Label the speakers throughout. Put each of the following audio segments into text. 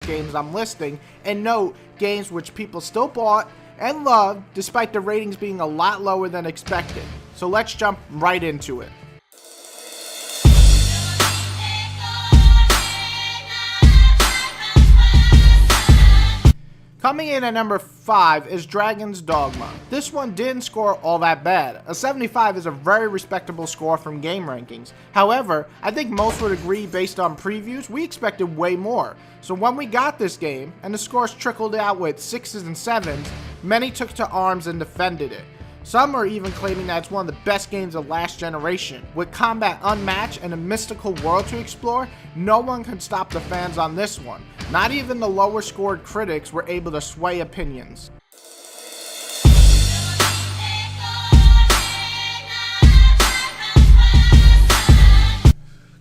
Speaker 1: games I'm listing, and note games which people still bought and loved despite the ratings being a lot lower than expected. So let's jump right into it. Coming in at number 5 is Dragon's Dogma. This one didn't score all that bad. A 75 is a very respectable score from Game Rankings. However, I think most would agree based on previews, we expected way more. So when we got this game, and the scores trickled out with 6s and 7s, many took to arms and defended it. Some are even claiming that it's one of the best games of last generation. With combat unmatched and a mystical world to explore, no one could stop the fans on this one. Not even the lower scored critics were able to sway opinions.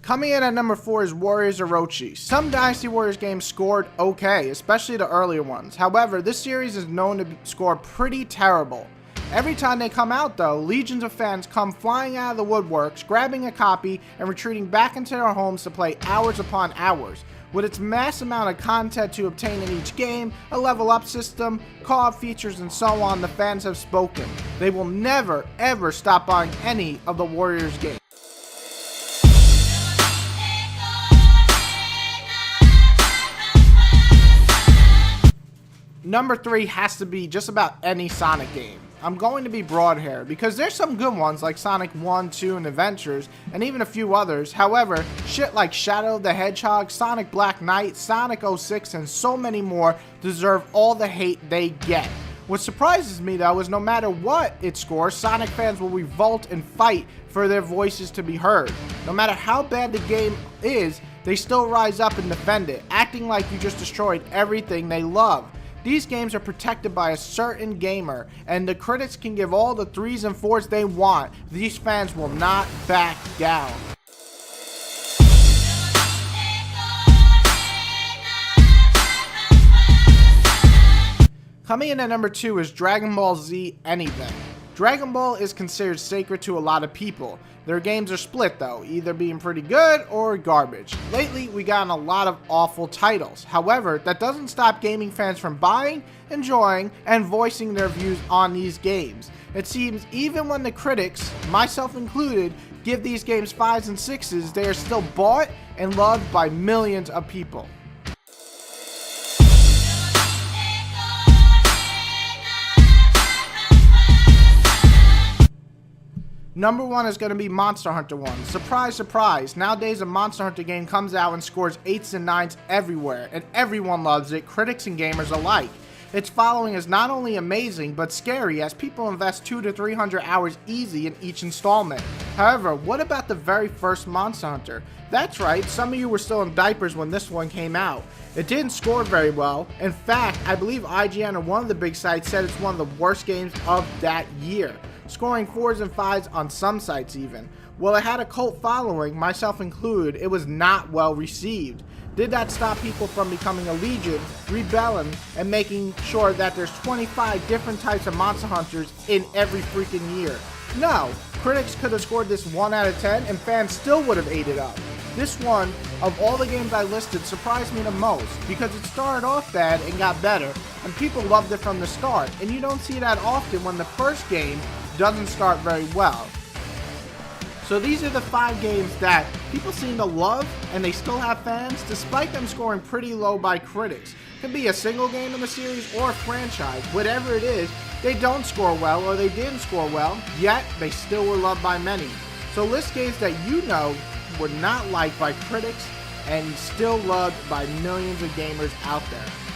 Speaker 1: Coming in at number 4 is Warriors Orochi. Some Dynasty Warriors games scored okay, especially the earlier ones. However, this series is known to score pretty terrible. Every time they come out though, legions of fans come flying out of the woodworks, grabbing a copy, and retreating back into their homes to play hours upon hours. With its mass amount of content to obtain in each game, a level up system, co-op features, and so on, the fans have spoken. They will never ever stop buying any of the Warriors games. Number 3 has to be just about any Sonic game. I'm going to be broad here because there's some good ones like Sonic 1, 2, and Adventures, and even a few others. However, shit like Shadow of the Hedgehog, Sonic Black Knight, Sonic 06, and so many more deserve all the hate they get. What surprises me though is no matter what it scores, Sonic fans will revolt and fight for their voices to be heard. No matter how bad the game is, they still rise up and defend it, acting like you just destroyed everything they love. These games are protected by a certain gamer, and the critics can give all the 3s and 4s they want. These fans will not back down. Coming in at number 2 is Dragon Ball Z Anything. Dragon Ball is considered sacred to a lot of people. Their games are split though, either being pretty good or garbage. Lately, we gotten a lot of awful titles. However, that doesn't stop gaming fans from buying, enjoying, and voicing their views on these games. It seems even when the critics, myself included, give these games 5s and 6s, they are still bought and loved by millions of people. Number 1 is going to be Monster Hunter 1. Surprise, surprise, nowadays a Monster Hunter game comes out and scores 8s and 9s everywhere, and everyone loves it, critics and gamers alike. Its following is not only amazing, but scary as people invest 200 to 300 hours easy in each installment. However, what about the very first Monster Hunter? That's right, some of you were still in diapers when this one came out. It didn't score very well. In fact, I believe IGN or one of the big sites said it's one of the worst games of that year, scoring 4s and 5s on some sites even. While it had a cult following, myself included, it was not well received. Did that stop people from becoming a legion, rebelling, and making sure that there's 25 different types of Monster Hunters in every freaking year? No, critics could have scored this 1 out of 10 and fans still would have ate it up. This one, of all the games I listed, surprised me the most because it started off bad and got better, and people loved it from the start, and you don't see that often when the first game doesn't start very well. So these are the 5 games that people seem to love and they still have fans despite them scoring pretty low by critics. Could be a single game in the series or a franchise. Whatever it is, they don't score well or they didn't score well, yet they still were loved by many. So list games that you know were not liked by critics and still loved by millions of gamers out there.